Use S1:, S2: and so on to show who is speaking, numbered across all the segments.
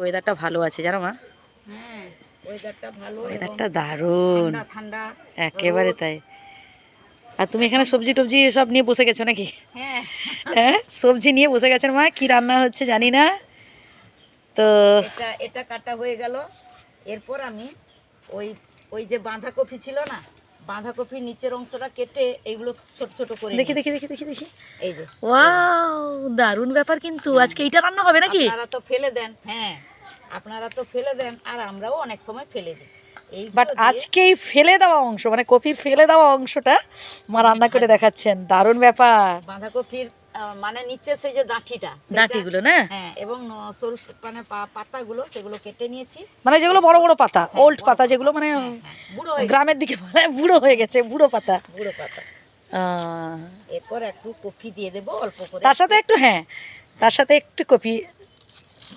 S1: ওয়েদারটা ভালো আছে জানো মা।
S2: হ্যাঁ ওয়েদারটা ভালো,
S1: ওয়েদারটা দারুণ,
S2: ঠান্ডা ঠান্ডা
S1: একেবারে তাই। আর তুমি এখানে সবজি টবজি সব নিয়ে বসে গেছো নাকি?
S2: হ্যাঁ
S1: হ্যাঁ সবজি নিয়ে বসে গেছেন মা, কি রান্না হচ্ছে জানি না তো।
S2: এটা এটা কাটা হয়ে গেল। এরপর আমি ওই ওই যে বাঁধাকপি ছিল না, বাঁধাকপির নিচের অংশটা কেটে এইগুলো ছোট ছোট করে
S1: দেখি
S2: নিয়েছি।
S1: দেখি দেখি দেখি দেখি,
S2: এই যে
S1: ওয়াও দারুণ ব্যাপার কিন্তু। আজকে এইটা রান্না হবে নাকি?
S2: আপনারা তো ফেলে দেন, হ্যাঁ আপনারা তো ফেলে দেন, আর আমরাও অনেক সময় ফেলে দিই। এই
S1: বাট আজকে এই ফেলে দেওয়া অংশ মানে কপির ফেলে দেওয়া অংশটা মা রান্না করে দেখাচ্ছেন, দারুণ ব্যাপার।
S2: বাঁধাকপির মানে নিচে সেই যে ডাঁটিটা,
S1: ডাঁটিগুলো না,
S2: হ্যাঁ, এবং সরু মানে পাতাগুলো সেগুলো কেটে নিয়েছি।
S1: মানে যেগুলো বড় বড় পাতা, ওল্ড পাতা যেগুলো মানে
S2: বুড়ো হয়ে
S1: গ্রামের দিকে বলে বুড়ো হয়ে গেছে, বুড়ো পাতা।
S2: বুড়ো পাতা। এরপর একটু কপি দিয়ে দেবো অল্প করে,
S1: তার সাথে একটু, হ্যাঁ তার সাথে একটু কপি,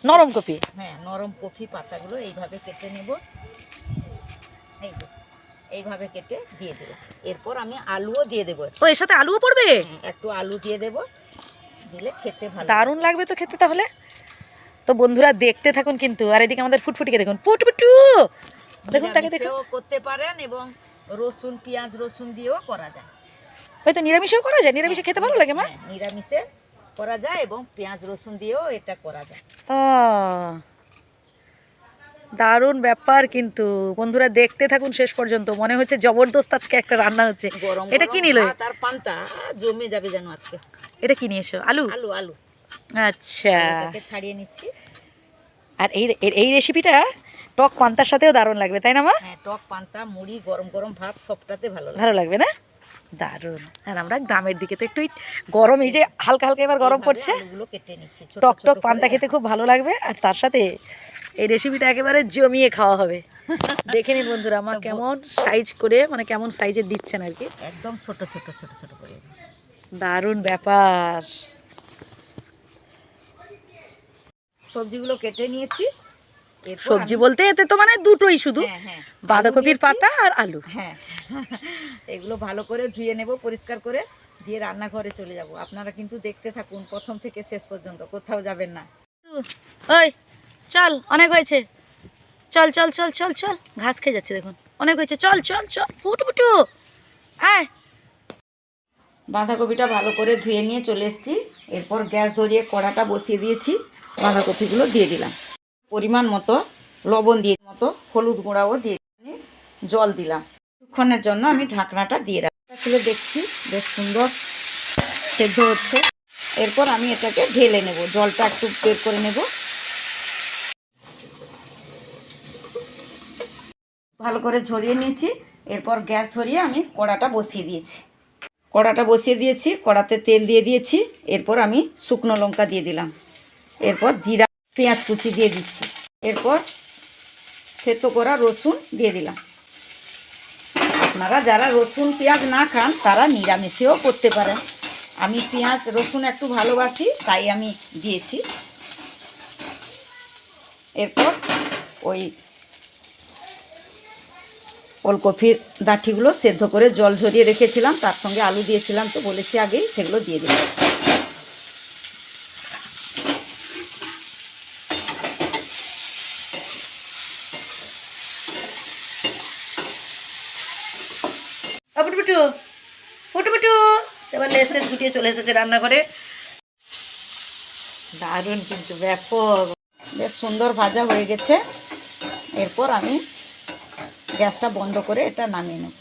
S1: নরম কপি।
S2: হ্যাঁ নরম কপি পাতাগুলো এইভাবে কেটে নেব, এই যে এইভাবে কেটে দিয়ে দেবো। এরপর আমি আলুও দিয়ে দেবো।
S1: ও এর সাথে আলুও পড়বে?
S2: হ্যাঁ একটু আলু দিয়ে দেবো, দিলে খেতে ভালো,
S1: দারুণ লাগবে তো খেতে তাহলে। তো বন্ধুরা দেখতে থাকুন কিন্তু। আর এদিকে আমাদের ফুটফুটিকে দেখুন, ফুটফুটু দেখুন, তাকে দেখুন।
S2: করতে পারেন এবং রসুন পেঁয়াজ রসুন দিয়েও করা যায়।
S1: হয়তো নিরামিষেও করা যায়, নিরামিষে খেতে ভালো লাগে মা।
S2: নিরামিষে করা যায় এবং পেঁয়াজ রসুন দিয়েও এটা করা যায়।
S1: দারুণ ব্যাপার কিন্তু। বন্ধুরা দেখতে থাকুন শেষ পর্যন্ত, মনে হচ্ছে জবরদস্ত আজকে একটা রান্না হচ্ছে। এটা কি নিল?
S2: তার পান্তা জমে যাবে যেন আজকে।
S1: এটা কি নিয়ে এসো? আলু?
S2: আলু আলু
S1: আচ্ছা,
S2: এটাকে ছাড়িয়ে নিচ্ছি।
S1: আর এই রেসিপিটা টক পান্তার সাথেও দারুণ লাগবে তাই না মা?
S2: হ্যাঁ টক পান্তা মুড়ি গরম গরম ভাত সবটাতে
S1: ভালো লাগবে না? দারুণ। আর আমরা গ্রামের দিকে তো একটু গরম, এই যে হালকা হালকা এবার গরম পড়ছে,
S2: কেটে নিচ্ছি,
S1: টক টক পান্তা খেতে খুব ভালো লাগবে। আর তার সাথে এই রেসিপিটা একেবারে জমিয়ে খাওয়া হবে। দেখে নিন বন্ধুরা আমার কেমন সাইজ করে, মানে কেমন সাইজের দিচ্ছেন আর কি,
S2: একদম ছোট ছোট ছোট ছোট করে।
S1: দারুণ ব্যাপার।
S2: সবজিগুলো কেটে নিয়েছি।
S1: সবজি বলতে এতে তো মানে দুটোই শুধু, বাঁধাকপির পাতা আর আলু।
S2: হ্যাঁ এগুলো ভালো করে ধুয়ে নেব, পরিষ্কার করে দিয়ে রান্নাঘরে চলে যাব। আপনারা কিন্তু দেখতে থাকুন প্রথম থেকে শেষ পর্যন্ত, কোথাও যাবেন না।
S1: ওই চল, অনেক হয়েছে, চল চল চল চল চল, ঘাস খেয়ে যাচ্ছে দেখুন, অনেক হয়েছে, চল চল চল ফুটফুটু আয়।
S2: বাঁধাকপিটা ভালো করে ধুয়ে নিয়ে চলে এসেছি। এরপর গ্যাস ধরিয়ে কড়াটা বসিয়ে দিয়েছি, বাঁধাকপিগুলো দিয়ে দিলাম, পরিমাণ মতো লবণ দিয়ে, মতো হলুদ গুঁড়াও দিয়ে জল দিলাম। কিছুক্ষণের জন্য আমি ঢাকনাটা দিয়ে রাখলাম, খুলে দেখছি বেশ সুন্দর সেদ্ধ হচ্ছে। এরপর আমি এটাকে ঢেলে নেব, জলটা একটু বের করে নেব। ভালো করে ঝরিয়ে নিয়েছি। এরপর গ্যাস ধরিয়ে আমি কড়াটা বসিয়ে দিয়েছি, কড়াতে তেল দিয়ে দিয়েছি। এরপর আমি শুকনো লঙ্কা দিয়ে দিলাম, এরপর জিরা পেঁয়াজ কুচি দিয়ে দিচ্ছি, এরপর থেতো করা রসুন দিয়ে দিলাম। আপনারা যারা রসুন পেঁয়াজ না খান তারা নিরামিষেও করতে পারেন। আমি পেঁয়াজ রসুন একটু ভালোবাসি তাই আমি দিয়েছি। এরপর ওই ওলকপির ডাঁটিগুলো সেদ্ধ করে জল ঝরিয়ে রেখেছিলাম, তার সঙ্গে আলু দিয়েছিলাম তো বলেছি আগেই, সেগুলো দিয়ে দিলাম।
S1: ফুটফুটু ফুটফুটু এবার লেস্টেজ গুটিয়ে চলে এসেছে রান্নাঘরে। দারুণ কিন্তু, ব্যাপক,
S2: বেশ সুন্দর ভাজা হয়ে গেছে। এরপর আমি গ্যাসটা বন্ধ করে এটা নামিয়ে নেব।